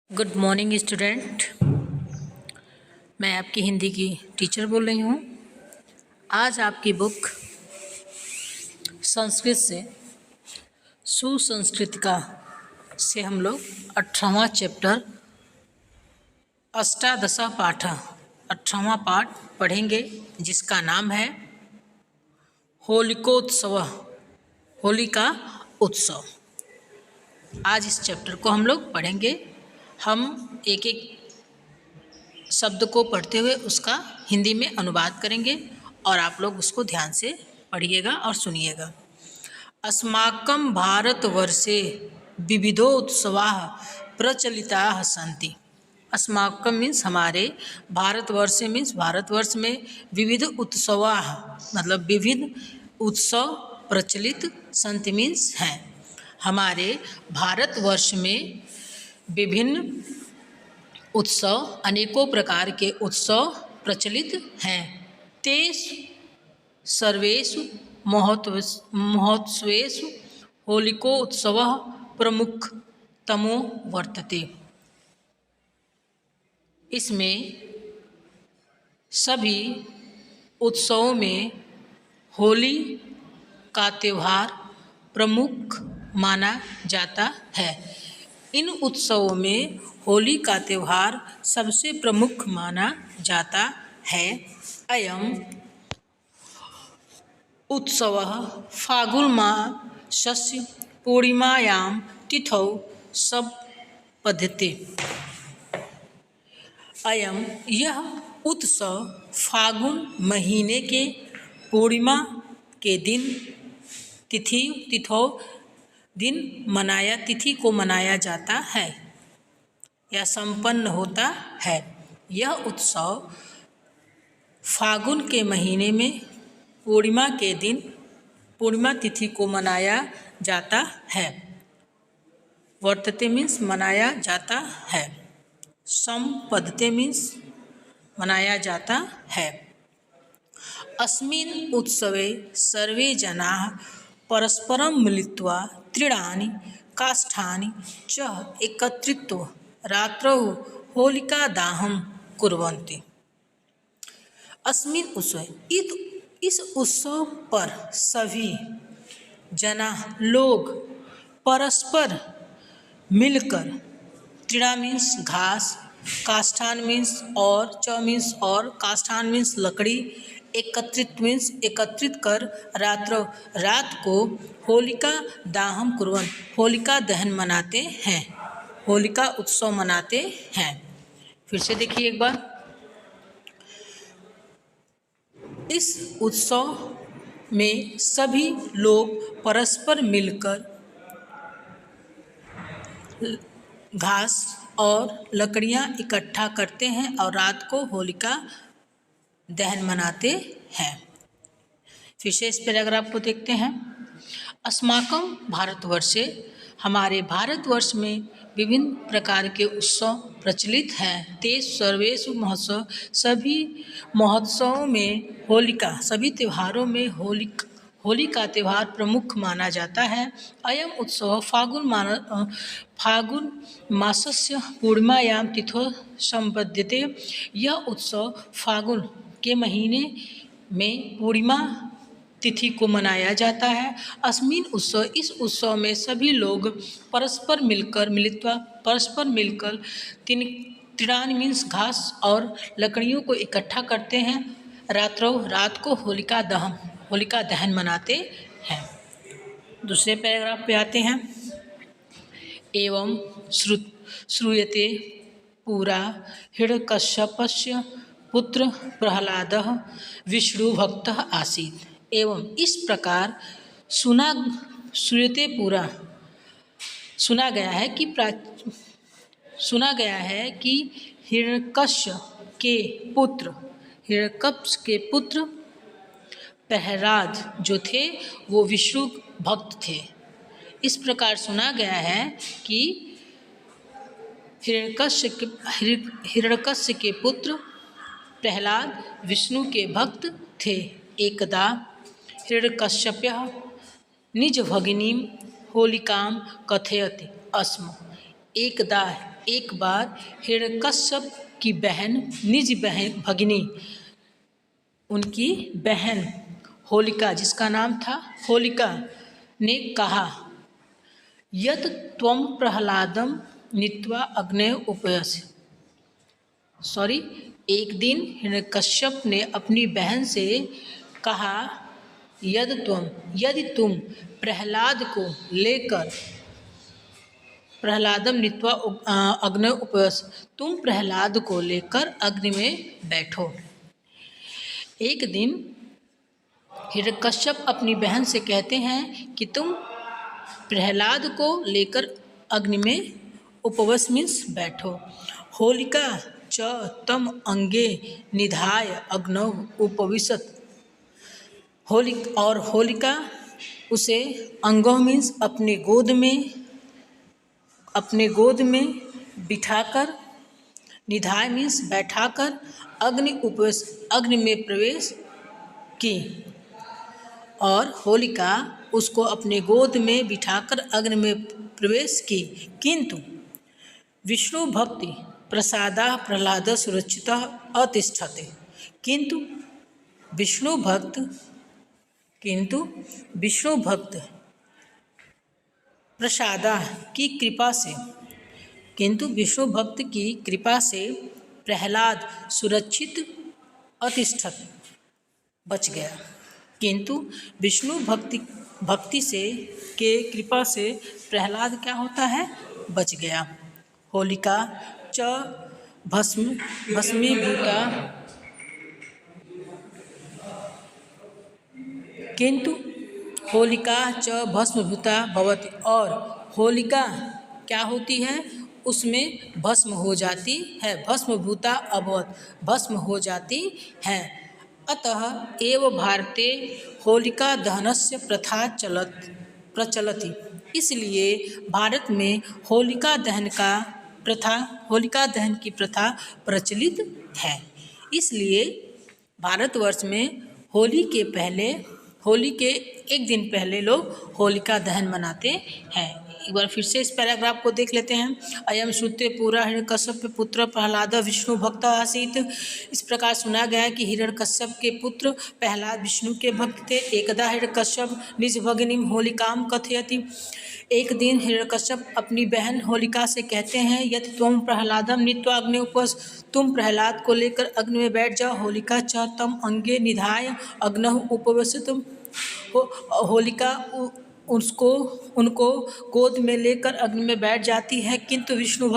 Good morning student. मैं आपकी हिंदी की टीचर बोल रही हूँ। आज आपकी बुक संस्कृत से सुसंस्कृतिका से हम लोग 18वां चैप्टर अष्टादश पाठ 18वां पाठ पढ़ेंगे, जिसका नाम है होलिकोत्सव, होली का उत्सव। आज इस चैप्टर को हम लोग पढ़ेंगे। हम एक एक शब्द को पढ़ते हुए उसका हिंदी में अनुवाद करेंगे और आप लोग उसको ध्यान से पढ़िएगा और सुनिएगा। अस्माकं भारतवर्षे विविधोत्सवाः प्रचलिताः सन्ति। अस्माकं मीन्स हमारे, भारतवर्ष मीन्स भारतवर्ष में, विविध उत्सवाः मतलब विविध उत्सव प्रचलित, सन्ति मीन्स हैं। हमारे भारतवर्ष में विभिन्न उत्सव, अनेकों प्रकार के उत्सव प्रचलित हैं। तेषु सर्वेषु महोत्सवेषु होलिकोत्सवः प्रमुखतमो वर्तते। इसमें सभी उत्सवों में होली का त्यौहार प्रमुख माना जाता है। इन उत्सवों में होली का त्यौहार सबसे प्रमुख माना जाता है। अयम उत्सवः फाल्गुन मासस्य पूर्णिमायां तिथौ सम्पद्यते। अयम यह उत्सव फाल्गुन महीने के पूर्णिमा के दिन तिथौ दिन तिथि को मनाया जाता है या संपन्न होता है। यह उत्सव फाल्गुन के महीने में पूर्णिमा के दिन, पूर्णिमा तिथि को मनाया जाता है। वर्तते मीन्स मनाया जाता है। संपद्यते मीन्स मनाया जाता है। अस्मिन् उत्सवे सर्वे जनाः परस्परं मिलित्वा तृणानि काष्ठानि च एकत्रित्वा रात्रौ होलिकादाहं कुर्वन्ति। अस्मिन् उत्सवे, इस उत्सव पर सभी जना लोग परस्पर मिलकर, तृणा मीन्स घास, काष्ठान मीन्स और, च मीन्स और, काष्ठान मीन्स लकड़ी, एकत्रित मीन्स एकत्रित कर, रात को होलिका दाहम कुर्वन् होलिका दहन मनाते हैं, होलिका उत्सव मनाते हैं। फिर से देखिए एक बार। इस उत्सव में सभी लोग परस्पर मिलकर घास और लकड़ियां इकट्ठा करते हैं और रात को होलिका दहन मनाते हैं। फिर से इस पैराग्राफ को देखते हैं। अस्माकं भारतवर्षे, हमारे भारतवर्ष में विभिन्न प्रकार के उत्सव प्रचलित हैं। तेषु सर्वेषु महोत्सव, सभी महोत्सवों में होलिका, सभी त्योहारों में होली का त्यौहार प्रमुख माना जाता है। अयम उत्सव फाल्गुन मासस्य पूर्णिमायां तिथौ सम्पद्यते। यह उत्सव फाल्गुन के महीने में पूर्णिमा तिथि को मनाया जाता है। अस्मिन उत्सव, इस उत्सव में सभी लोग परस्पर मिलकर तृणानि मीन्स घास और लकड़ियों को इकट्ठा करते हैं। रात को होलिका दहन मनाते हैं। दूसरे पैराग्राफ पे आते हैं। एवं श्रूयते पुरा हिरण्यकश्यपस्य पुत्र प्रह्लादः विष्णुभक्तः आसीत्। एवं इस प्रकार श्रूयते पुरा, सुना गया है कि हिरण्यकश्यप के पुत्र प्रह्लाद जो थे वो विष्णु भक्त थे। इस प्रकार सुना गया है कि हिरण्यकश्यप के पुत्र प्रह्लाद विष्णु के भक्त थे। एकदा हिरण्यकश्यपः निज भगिनीं होलिकां कथयति स्म। एकदा एक बार हिरण्यकश्यप की बहन निज बहन भगिनी, उनकी बहन होलिका, जिसका नाम था होलिका, ने कहा, यत् त्वं प्रहलादं नीत्वा अग्नये उपवेश। एक दिन हिरण्यकश्यप ने अपनी बहन से कहा, यदि तुम प्रहलाद को लेकर प्रहलादम नीत्वा अग्नये उपवेश, तुम प्रहलाद को लेकर अग्नि में बैठो। एक दिन हिरण्यकश्यप अपनी बहन से कहते हैं कि तुम प्रहलाद को लेकर अग्नि में उपवेश मीन्स बैठो। होलिका च तम अंगे निधाय अग्नौ उपविशत। होलिका उसे अंगों मीन्स अपने गोद में बिठाकर, निधाय मीन्स बैठाकर, अग्नि में प्रवेश की। और होलिका उसको अपने गोद में बिठाकर अग्नि में प्रवेश की। किंतु विष्णु भक्ति प्रसादा प्रहलाद सुरक्षितः अतिष्ठते। किंतु विष्णु भक्त प्रसादा की कृपा से, किंतु विष्णु भक्त की कृपा से प्रहलाद सुरक्षित अतिष्ठत बच गया। किंतु विष्णु भक्ति से के कृपा से प्रहलाद क्या होता है, बच गया। होलिका च भस्मीभूता, किंतु होलिका च भस्मभूता भवति, और होलिका क्या होती है, उसमें भस्म हो जाती है। भस्मभूता अभवत, भस्म हो जाती है। अतः एव भारते होलिका दहनस्य प्रथा प्रचलति। इसलिए भारत में होलिका दहन की प्रथा प्रचलित है। इसलिए भारतवर्ष में होली के एक दिन पहले लोग होलिका दहन मनाते हैं। एक बार फिर से इस पैराग्राफ को देख लेते हैं। अयम श्रुते पुरा हिरण्यकश्यप पुत्र प्रहलाद विष्णु भक्त आसीत। इस प्रकार सुना गया कि हिरण्यकश्यप के पुत्र प्रहलाद विष्णु के भक्त थे। एकदा हिरण्यकश्यप निज भगिनीं होलिकां कथयति। एक दिन हिरण्यकश्यप अपनी बहन होलिका से कहते हैं, यदि त्वं प्रहलादं नीत्वा अग्ने उपवेश, तुम प्रहलाद को लेकर अग्नि में बैठ जाओ। होलिका च तम अंगे निधाय अग्नौ उपवेशितम्। होलिका उनको गोद में लेकर अग्नि में बैठ जाती है। किंतु विष्णु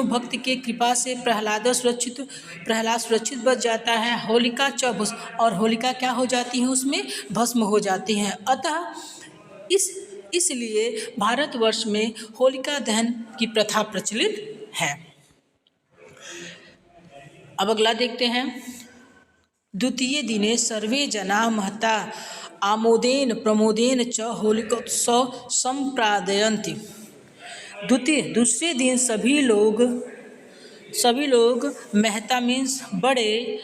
भक्ति के कृपा से प्रहलाद सुरक्षित बच जाता है। होलिका च भस्म, और होलिका क्या हो जाती है, उसमें भस्म हो जाती हैं। अतः इसलिए भारतवर्ष में होलिका दहन की प्रथा प्रचलित है। अब अगला देखते हैं। द्वितीय दिने सर्वे जना महता आमोदेन प्रमोदेन च होलिकोत्सव संप्रादयन्ति। दूसरे दिन सभी लोग महता मीन्स बड़े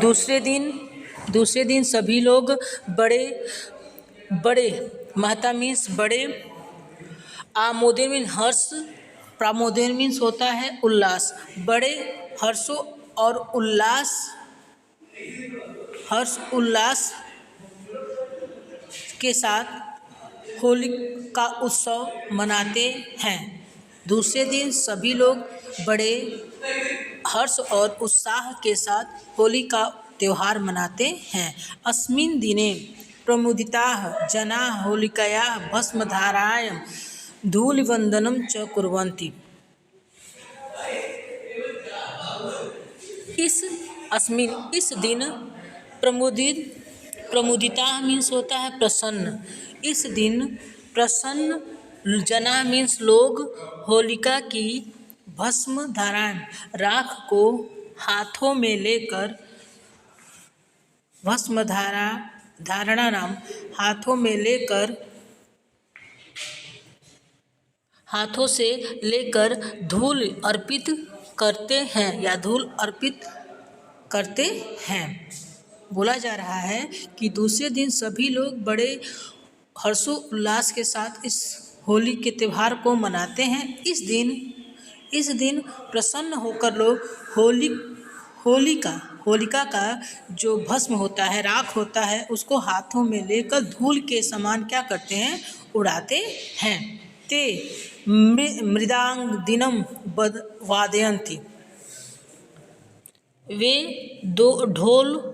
दूसरे दिन सभी लोग बड़े महता मीन्स बड़े, आमोदन मीन्स हर्ष, प्रामोदन मीन्स होता है उल्लास, बड़े हर्षों और हर्ष उल्लास के साथ होली का उत्सव मनाते हैं। दूसरे दिन सभी लोग बड़े हर्ष और उत्साह के साथ होली का त्यौहार मनाते हैं। अस्मिन् दिने प्रमुदिताः जनाः होलिकायाः भस्मधारायां धूलिवन्दनं च कुर्वन्ति। इस दिन प्रमुदिता मीन्स होता है प्रसन्न। इस दिन प्रसन्न जना मीन्स लोग होलिका की भस्म राख को हाथों में लेकर, भस्म धारणा नाम हाथों से लेकर धूल अर्पित करते हैं या धूल अर्पित करते हैं। बोला जा रहा है कि दूसरे दिन सभी लोग बड़े हर्षोल्लास के साथ इस होली के त्यौहार को मनाते हैं। इस दिन प्रसन्न होकर लोग होलिका का जो भस्म होता है, राख होता है, उसको हाथों में लेकर धूल के समान क्या करते हैं, उड़ाते हैं। ते मृदांग दिनम वादयंती, वे दो ढोल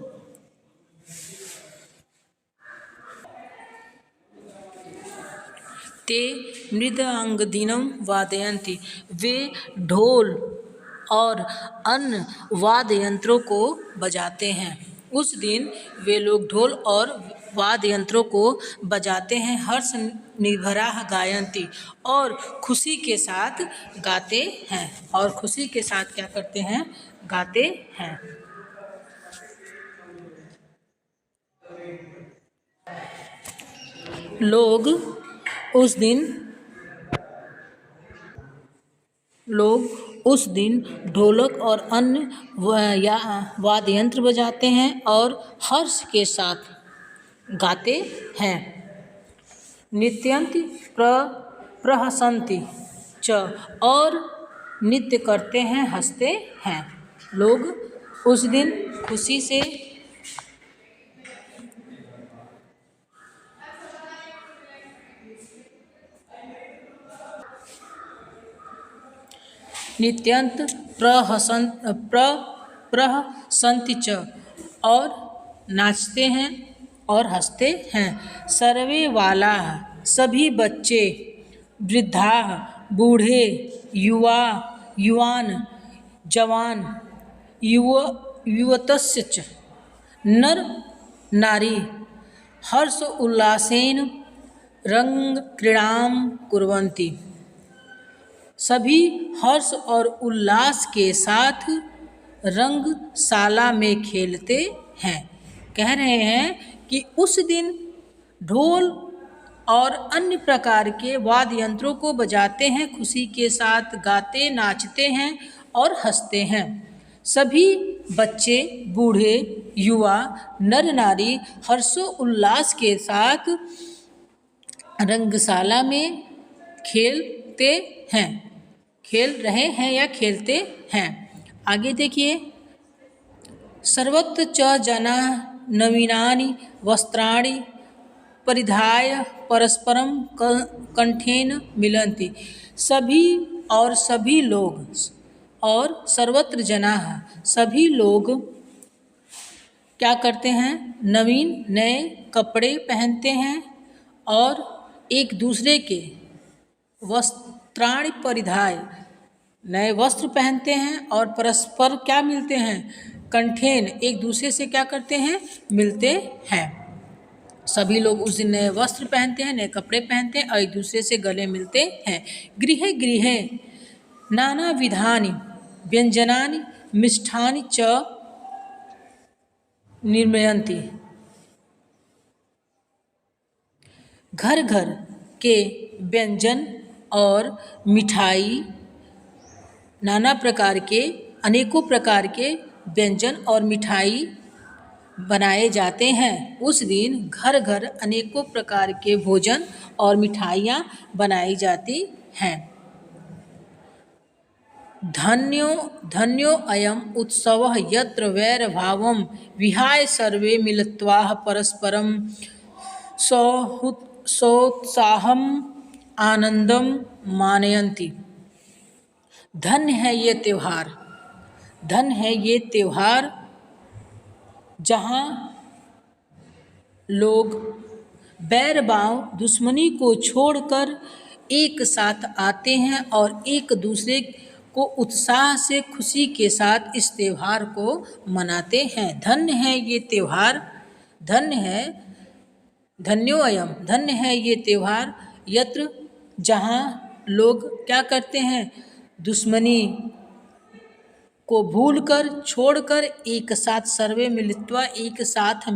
ते मृदंगदिनम वादयंती, वे ढोल और अन्य वाद्य यंत्रों को बजाते हैं। उस दिन वे लोग ढोल और वाद्य यंत्रों को बजाते हैं। हर्ष निर्भरा गायंती, और खुशी के साथ गाते हैं। और खुशी के साथ क्या करते हैं, गाते हैं। लोग उस दिन ढोलक और अन्य वाद्य यंत्र बजाते हैं और हर्ष के साथ गाते हैं। नृत्यन्ति प्रहसन्ति च, और नृत्य करते हैं, हंसते हैं। लोग उस दिन खुशी से नित्यंत प्रहसन्ति च, और नाचते हैं और हंसते हैं। सर्वे वाला, सभी बच्चे, वृद्धा, बूढ़े, युवान, जवान, युवतस्य च, नर नारी, हर्ष उल्लासेन रंग क्रीड़ाम कुर्वन्ति, सभी हर्ष और उल्लास के साथ रंगशाला में खेलते हैं। कह रहे हैं कि उस दिन ढोल और अन्य प्रकार के वाद्य यंत्रों को बजाते हैं, खुशी के साथ गाते, नाचते हैं और हंसते हैं। सभी बच्चे, बूढ़े, युवा, नर नारी हर्षो उल्लास के साथ रंगशाला में खेलते हैं, खेल रहे हैं या खेलते हैं। आगे देखिए, सर्वत्र च जना नवीनानि वस्त्राणि परिधाय परस्परम कंठेन मिलन्ति, सभी लोग, और सर्वत्र जना, सभी लोग क्या करते हैं, नवीन नए कपड़े पहनते हैं और एक दूसरे के वस्त्राणि परिधाय, नए वस्त्र पहनते हैं और परस्पर क्या मिलते हैं, कंठेन, एक दूसरे से क्या करते हैं, मिलते हैं। सभी लोग उस दिन नए वस्त्र पहनते हैं, नए कपड़े पहनते हैं और एक दूसरे से गले मिलते हैं। गृहे गृहे नाना विधानि व्यंजनानि मिष्ठानि च निर्मयन्ति, घर घर के व्यंजन और मिठाई, नाना प्रकार के, अनेकों प्रकार के व्यंजन और मिठाई बनाए जाते हैं। उस दिन घर घर अनेकों प्रकार के भोजन और मिठाइयाँ बनाई जाती हैं। धन्यो अयम उत्सवः यत्र वैरभावं विहाय सर्वे मिलित्वा परस्परं सोत्साहम् आनंदम मानयन्ति। धन्य है ये त्यौहार, धन्य है ये त्यौहार जहाँ लोग बैर भाव, दुश्मनी को छोड़कर एक साथ आते हैं और एक दूसरे को उत्साह से, खुशी के साथ इस त्यौहार को मनाते हैं। धन्य है ये त्यौहार, धन्य है, धन्योऽयं, धन्य है ये त्यौहार, यत्र, जहाँ लोग क्या करते हैं, दुश्मनी को भूलकर, छोड़कर एक साथ सर्वे मिलित्वा, एक साथ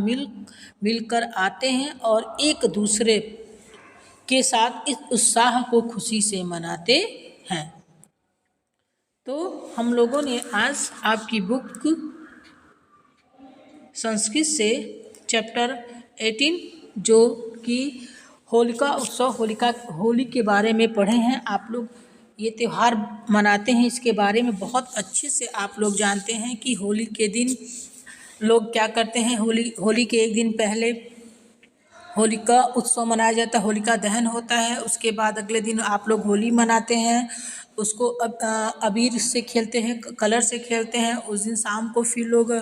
मिलकर आते हैं और एक दूसरे के साथ इस उत्साह को खुशी से मनाते हैं। तो हम लोगों ने आज आपकी बुक संस्कृत से चैप्टर 18 जो कि होलिका उत्सव होली के बारे में पढ़े हैं। आप लोग ये त्यौहार मनाते हैं, इसके बारे में बहुत अच्छे से आप लोग जानते हैं कि होली के दिन लोग क्या करते हैं। होली के एक दिन पहले होलिका उत्सव मनाया जाता है, होलिका दहन होता है। उसके बाद अगले दिन आप लोग होली मनाते हैं, उसको अबीर से खेलते हैं, कलर से खेलते हैं। उस दिन शाम को फिर लोग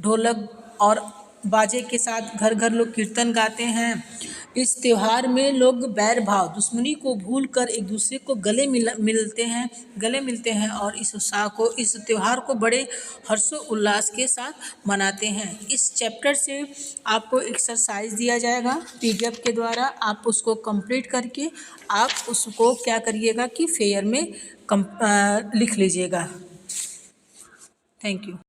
ढोलक और बाजे के साथ घर घर लोग कीर्तन गाते हैं। इस त्यौहार में लोग बैर भाव दुश्मनी को भूल कर एक दूसरे को गले मिलते हैं और इस त्यौहार को बड़े हर्षोल्लास के साथ मनाते हैं। इस चैप्टर से आपको एक्सरसाइज दिया जाएगा PDF के द्वारा। आप उसको कंप्लीट करके आप उसको क्या करिएगा कि फेयर में लिख लीजिएगा। Thank you.